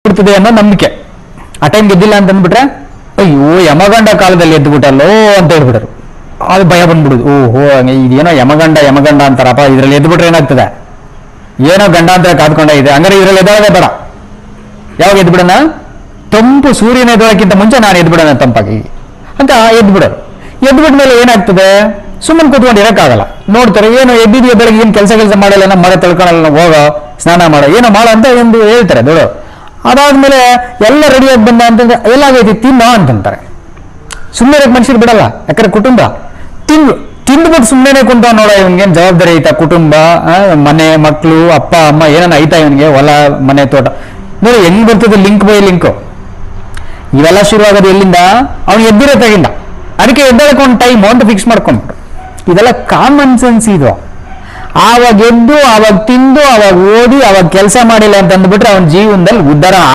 ಬಿಡ್ತದೆ ಅನ್ನೋ ನಂಬಿಕೆ. ಆ ಟೈಮ್ ಗೆದ್ದಿಲ್ಲ ಅಂತ ಅಂದ್ಬಿಟ್ರೆ ಅಯ್ಯೋ ಯಮಗಂಡ ಕಾಲದಲ್ಲಿ ಎದ್ದುಬಿಟ್ಟಲ್ಲೋ ಅಂತ ಹೇಳ್ಬಿಟ್ಟರು. ಅದು ಭಯ ಬಂದ್ಬಿಡುದು. ಓಹೋ ಇದೇನೋ ಯಮಗಂಡ ಅಂತಾರಪ್ಪ, ಇದ್ರಲ್ಲಿ ಎದ್ಬಿಟ್ರೆ ಏನಾಗ್ತದೆ, ಏನೋ ಗಂಡ ಅಂತ ಕಾದ್ಕೊಂಡ ಇದೆ, ಹಂಗಾರೆ ಇದ್ರಲ್ಲಿ ಎದ್ದಾಳೆ ಬೇಡ. ಯಾವಾಗ ಎದ್ಬಿಡೋಣ, ತಂಪು ಸೂರ್ಯನ ಎದ್ದೋಳಕ್ಕಿಂತ ಮುಂಚೆ ನಾನು ಎದ್ಬಿಡೋಣ ತಂಪಾಗಿ ಅಂತ ಎದ್ಬಿಡೋರು. ಎದ್ಬಿಟ್ಮೇಲೆ ಏನಾಗ್ತದೆ, ಸುಮ್ಮನೆ ಕೂತ್ಕೊಂಡು ಇರೋಕ್ಕಾಗಲ್ಲ. ನೋಡ್ತಾರೆ ಏನು ಎದ್ದಿದೆಯಾ, ಬೆಳಗ್ಗೆ ಏನು ಕೆಲಸ ಮಾಡಲ್ಲ, ನಮ್ಮ ಮರ ತೊಳ್ಕೊಳ್ಳಲ್ಲ, ಹೋಗೋ ಸ್ನಾನ ಮಾಡೋ ಏನೋ ಮಾಡೋ ಅಂತ ಒಂದು ಹೇಳ್ತಾರೆ ದೊಡ್ಡ. ಅದಾದ್ಮೇಲೆ ಎಲ್ಲ ರೆಡಿಯಾಗಿ ಬಂದ ಅಂತಂದ್ರೆ ಎಲ್ಲಾಗೈತಿ ತಿನ್ನೋ ಅಂತಂತಾರೆ. ಸುಮ್ಮನೆ ಮನುಷ್ಯರು ಬಿಡಲ್ಲ, ಯಾಕಂದ್ರೆ ಕುಟುಂಬ ತಿಂದ್ಬಿಟ್ಟು ಸುಮ್ಮನೆ ಕುಂತ ನೋಡೋ, ಇವನ್ಗೇನು ಜವಾಬ್ದಾರಿ ಐತಾ, ಕುಟುಂಬ, ಮನೆ, ಮಕ್ಕಳು, ಅಪ್ಪ ಅಮ್ಮ ಏನಾನ ಐತಾ ಇವನಿಗೆ, ಹೊಲ ಮನೆ ತೋಟ. ನೋಡಿ ಹೆಂಗ್ ಬರ್ತದೆ ಲಿಂಕ್ ಬೈ ಲಿಂಕ್. ಇವೆಲ್ಲ ಶುರು ಆಗೋದು ಎಲ್ಲಿಂದ, ಅವ್ನು ಎದ್ದಿರೋ ತೆಗಿಂದ. ಅದಕ್ಕೆ ಎದ್ದೇಳಕ್ಕೆ ಒಂದು ಟೈಮ್ ಅಂತ ಫಿಕ್ಸ್ ಮಾಡ್ಕೊಂಡ್ಬಿಟ್ಟು, ಇದೆಲ್ಲ ಕಾಮನ್ ಸೆನ್ಸ್ ಇದು. ಆವಾಗ ಎದ್ದು, ಆವಾಗ ತಿಂದು, ಆವಾಗ ಓದಿ, ಆವಾಗ ಕೆಲಸ ಮಾಡಿಲ್ಲ ಅಂತ ಅಂದ್ಬಿಟ್ರೆ ಅವನ ಜೀವನದಲ್ಲಿ ಉದ್ಧಾರ